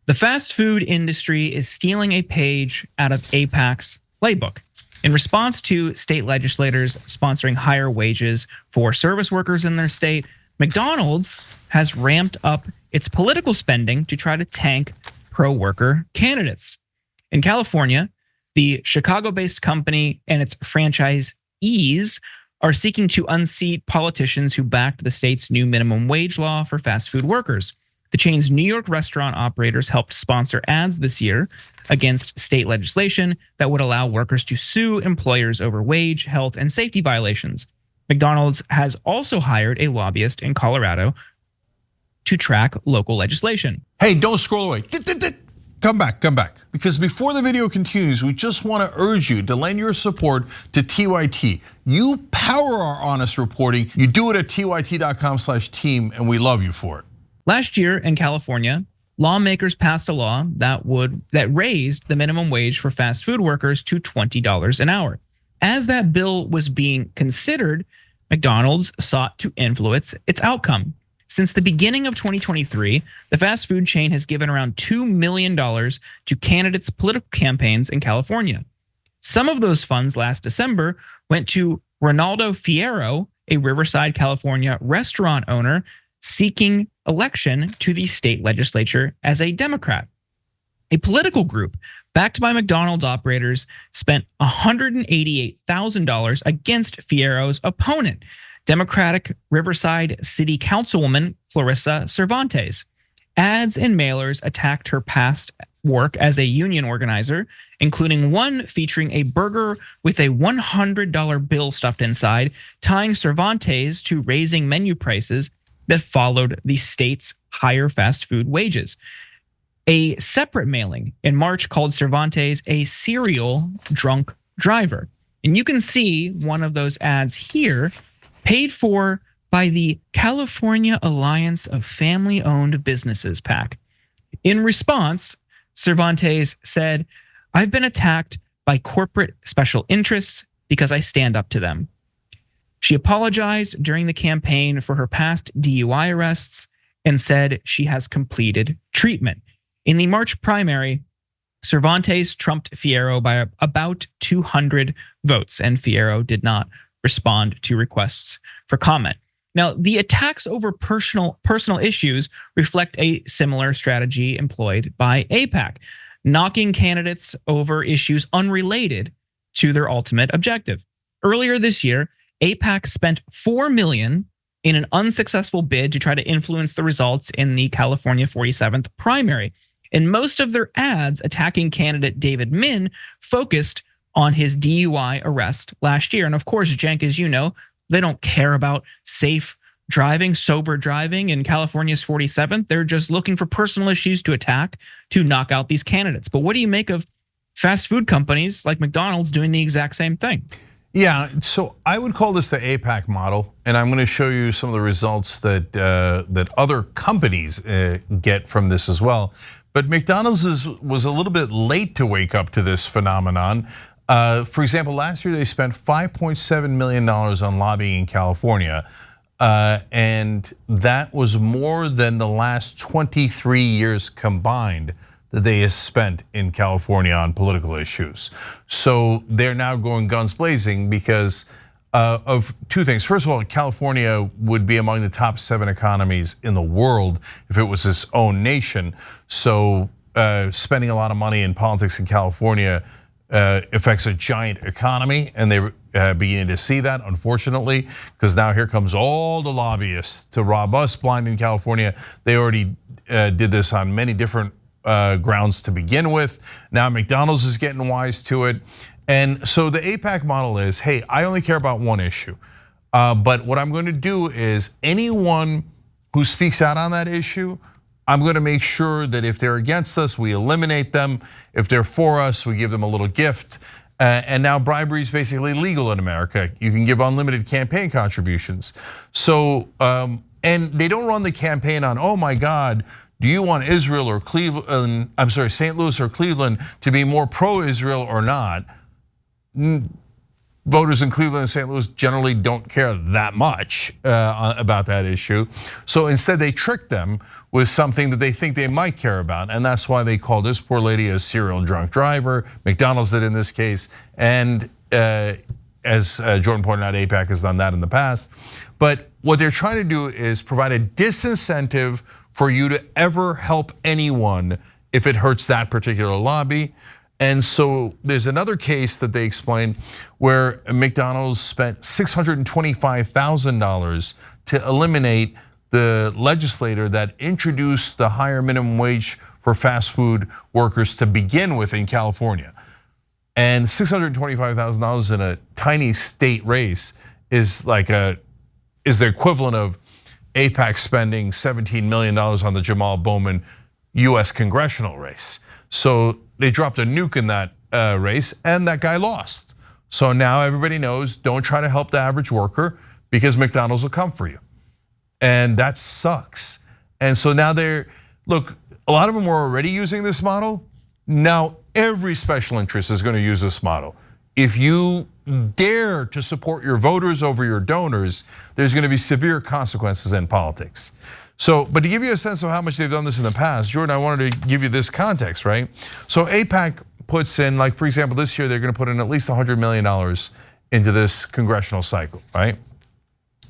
The fast food industry is stealing a page out of AIPAC's playbook. In response to state legislators sponsoring higher wages for service workers in their state, McDonald's has ramped up its political spending to try to tank pro-worker candidates. In California, the Chicago-based company and its franchisees are seeking to unseat politicians who backed the state's new minimum wage law for fast food workers. The chain's New York restaurant operators helped sponsor ads this year against state legislation that would allow workers to sue employers over wage, health, and safety violations. McDonald's has also hired a lobbyist in Colorado to track local legislation. Hey, don't scroll away. Come back. Because before the video continues, we just want to urge you to lend your support to TYT. You power our honest reporting. You do it at tyt.com/team, and we love you for it. Last year in California, lawmakers passed a law that raised the minimum wage for fast food workers to $20 an hour. As that bill was being considered, McDonald's sought to influence its outcome. Since the beginning of 2023, the fast food chain has given around $2 million to candidates' political campaigns in California. Some of those funds last December went to Ronaldo Fierro, a Riverside, California restaurant owner seeking election to the state legislature as a Democrat. A political group backed by McDonald's operators spent $188,000 against Fierro's opponent, Democratic Riverside City Councilwoman Clarissa Cervantes. Ads and mailers attacked her past work as a union organizer, including one featuring a burger with a $100 bill stuffed inside, tying Cervantes to raising menu prices that followed the state's higher fast food wages. A separate mailing in March called Cervantes a serial drunk driver. And you can see one of those ads here, paid for by the California Alliance of Family-Owned Businesses PAC. In response, Cervantes said, "I've been attacked by corporate special interests because I stand up to them." She apologized during the campaign for her past DUI arrests and said she has completed treatment. In the March primary, Cervantes trumped Fierro by about 200 votes, and Fierro did not respond to requests for comment. Now, the attacks over personal issues reflect a similar strategy employed by AIPAC, knocking candidates over issues unrelated to their ultimate objective. Earlier this year, AIPAC spent $4 million in an unsuccessful bid to try to influence the results in the California 47th primary. And most of their ads attacking candidate David Min focused on his DUI arrest last year. And of course, Cenk, as you know, they don't care about safe driving, sober driving in California's 47th. They're just looking for personal issues to attack to knock out these candidates. But what do you make of fast food companies like McDonald's doing the exact same thing? Yeah, so I would call this the AIPAC model, and I'm going to show you some of the results that other companies get from this as well. But McDonald's was a little bit late to wake up to this phenomenon. For example, last year they spent $5.7 million on lobbying in California, and that was more than the last 23 years combined that they have spent in California on political issues. So they're now going guns blazing because of two things. First of all, California would be among the top 7 economies in the world if it was its own nation. So spending a lot of money in politics in California affects a giant economy, and they're beginning to see that, unfortunately, because now here comes all the lobbyists to rob us blind in California. They already did this on many different grounds to begin with. Now McDonald's is getting wise to it. And so the AIPAC model is, hey, I only care about one issue. But what I'm going to do is anyone who speaks out on that issue, I'm going to make sure that if they're against us, we eliminate them. If they're for us, we give them a little gift. And now bribery is basically legal in America. You can give unlimited campaign contributions. So, and they don't run the campaign on, oh my God, do you want Israel or Cleveland, I'm sorry, St. Louis or Cleveland to be more pro-Israel or not? voters in Cleveland and St. Louis generally don't care that much about that issue. So instead they trick them with something that they think they might care about. And that's why they call this poor lady a serial drunk driver. McDonald's did in this case. And as Jordan pointed out, AIPAC has done that in the past. But what they're trying to do is provide a disincentive for you to ever help anyone if it hurts that particular lobby. And so there's another case that they explained where McDonald's spent $625,000 to eliminate the legislator that introduced the higher minimum wage for fast food workers to begin with in California. And $625,000 in a tiny state race is the equivalent of AIPAC spending $17 million on the Jamal Bowman US congressional race. So they dropped a nuke in that race and that guy lost. So now everybody knows, don't try to help the average worker because McDonald's will come for you. And that sucks. And so now look, a lot of them were already using this model. Now every special interest is gonna use this model. If you dare to support your voters over your donors, there's gonna be severe consequences in politics. So, but to give you a sense of how much they've done this in the past, Jordan, I wanted to give you this context, right? So AIPAC puts in, like for example, this year they're gonna put in at least $100 million into this congressional cycle, right?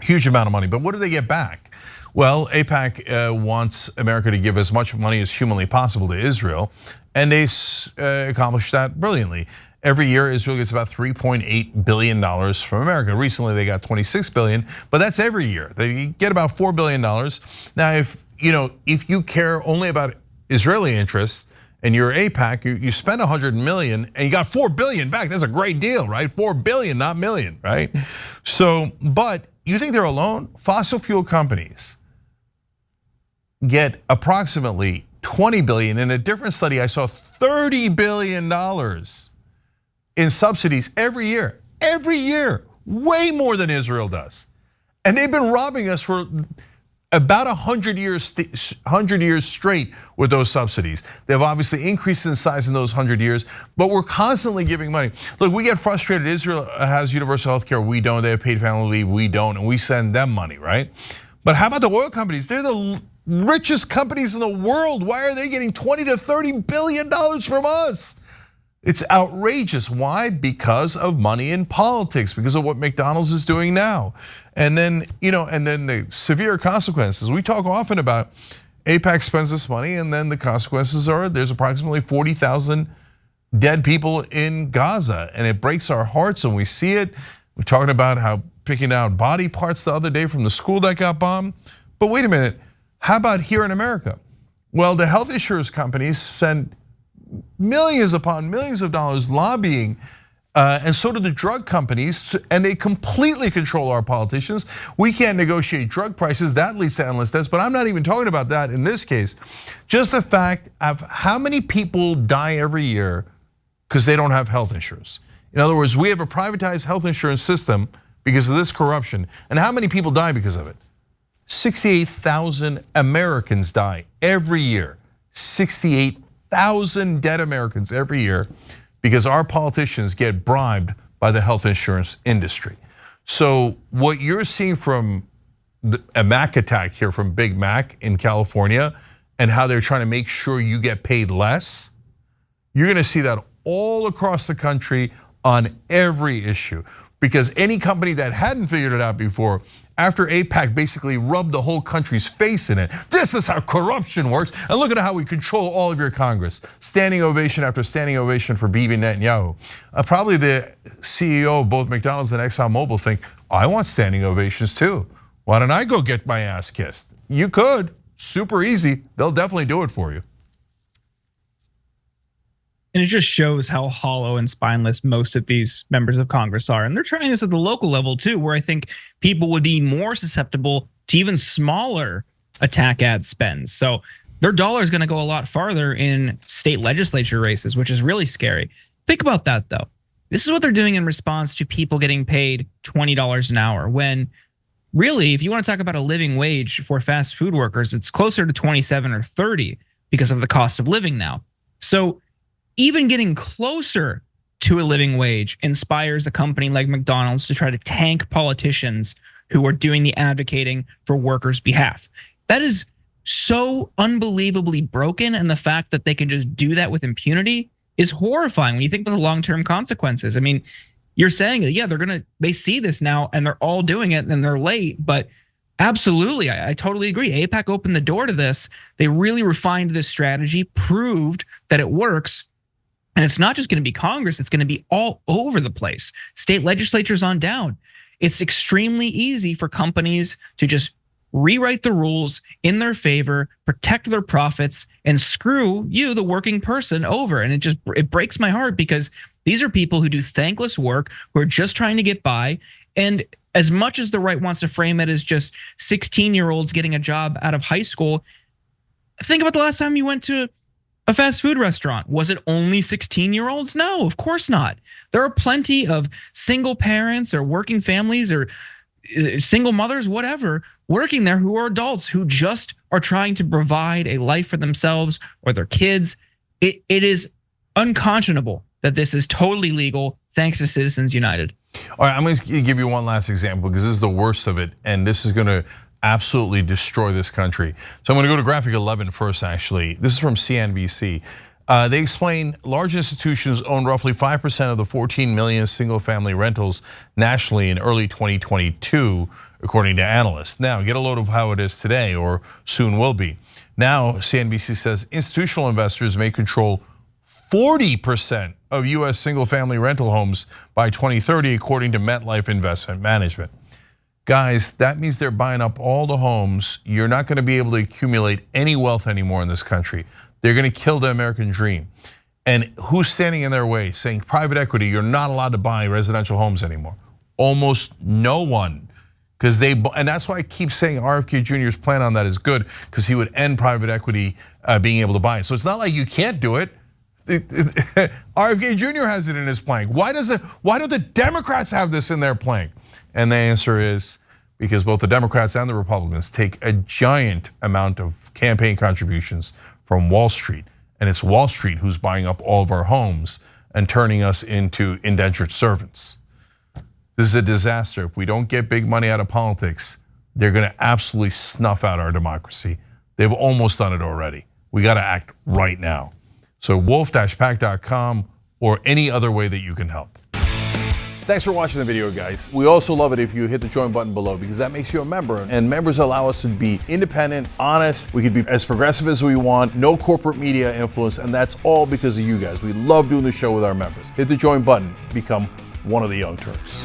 Huge amount of money, but what do they get back? Well, AIPAC wants America to give as much money as humanly possible to Israel, and they accomplished that brilliantly. Every year, Israel gets about $3.8 billion from America. Recently, they got $26 billion, but that's every year. They get about $4 billion. Now, if you care only about Israeli interests and you're AIPAC, you spend 100 million and you got 4 billion back. That's a great deal, right? 4 billion, not million, right? So, but you think they're alone? Fossil fuel companies get approximately 20 billion. In a different study, I saw $30 billion in subsidies every year, way more than Israel does. And they've been robbing us for about 100 years straight with those subsidies. They've obviously increased in size in those 100 years, but we're constantly giving money. Look, we get frustrated. Israel has universal health care, we don't. They have paid family leave, we don't, and we send them money, right? But how about the oil companies? They're the richest companies in the world. Why are they getting 20 to 30 billion dollars from us? It's outrageous. Why? Because of money in politics, because of what McDonald's is doing now. And then, and then the severe consequences. We talk often about AIPAC spends this money and then the consequences are there's approximately 40,000 dead people in Gaza. And it breaks our hearts when we see it. We're talking about how picking out body parts the other day from the school that got bombed. But wait a minute, how about here in America? Well, the health insurance companies spend millions upon millions of dollars lobbying, and so do the drug companies, and they completely control our politicians. We can't negotiate drug prices, that leads to endless deaths, but I'm not even talking about that in this case. Just the fact of how many people die every year because they don't have health insurance. In other words, we have a privatized health insurance system because of this corruption, and how many people die because of it? 68,000 Americans die every year. 68,000 dead Americans every year because our politicians get bribed by the health insurance industry. So what you're seeing from a Mac attack here from Big Mac in California and how they're trying to make sure you get paid less, you're gonna see that all across the country on every issue. Because any company that hadn't figured it out before, after AIPAC basically rubbed the whole country's face in it. This is how corruption works. And look at how we control all of your Congress. Standing ovation after standing ovation for Bibi Netanyahu. Probably the CEO of both McDonald's and ExxonMobil think, I want standing ovations too. Why don't I go get my ass kissed? You could, super easy. They'll definitely do it for you. And it just shows how hollow and spineless most of these members of Congress are. And they're trying this at the local level too, where I think people would be more susceptible to even smaller attack ad spends. So their dollar is gonna go a lot farther in state legislature races, which is really scary. Think about that though. This is what they're doing in response to people getting paid $20 an hour, when really, if you wanna talk about a living wage for fast food workers, it's closer to 27 or 30 because of the cost of living now. So even getting closer to a living wage inspires a company like McDonald's to try to tank politicians who are doing the advocating for workers' behalf. That is so unbelievably broken, and the fact that they can just do that with impunity is horrifying when you think of the long-term consequences. I mean, you're saying that, yeah, they see this now and they're all doing it and they're late, but absolutely, I totally agree. AIPAC opened the door to this. They really refined this strategy, proved that it works. And it's not just going to be Congress, it's going to be all over the place. State legislatures on down. It's extremely easy for companies to just rewrite the rules in their favor, protect their profits, and screw you, the working person, over. And it breaks my heart, because these are people who do thankless work, who are just trying to get by. And as much as the right wants to frame it as just 16-year-olds getting a job out of high school, think about the last time you went to a fast food restaurant. Was it only 16-year-olds? No, of course not. There are plenty of single parents or working families or single mothers, whatever, working there who are adults who just are trying to provide a life for themselves or their kids. It is unconscionable that this is totally legal, thanks to Citizens United. All right, I'm going to give you one last example, because this is the worst of it, and this is going to absolutely destroy this country. So I'm going to go to graphic 11 first, actually. This is from CNBC. They explain large institutions own roughly 5% of the 14 million single-family rentals nationally in early 2022, according to analysts. Now, get a load of how it is today, or soon will be. Now, CNBC says institutional investors may control 40% of US single-family rental homes by 2030, according to MetLife Investment Management. Guys, that means they're buying up all the homes. You're not going to be able to accumulate any wealth anymore in this country. They're going to kill the American dream. And who's standing in their way, saying private equity, you're not allowed to buy residential homes anymore? Almost no one. And that's why I keep saying RFK Jr.'s plan on that is good, because he would end private equity being able to buy it. So it's not like you can't do it. RFK Jr. has it in his plank. Why don't the Democrats have this in their plank? And the answer is because both the Democrats and the Republicans take a giant amount of campaign contributions from Wall Street. And it's Wall Street who's buying up all of our homes and turning us into indentured servants. This is a disaster. If we don't get big money out of politics, they're going to absolutely snuff out our democracy. They've almost done it already. We got to act right now. So wolf-pack.com or any other way that you can help. Thanks for watching the video, guys. We also love it if you hit the join button below, because that makes you a member, and members allow us to be independent, honest. We can be as progressive as we want, no corporate media influence, and that's all because of you guys. We love doing the show with our members. Hit the join button, become one of the Young Turks.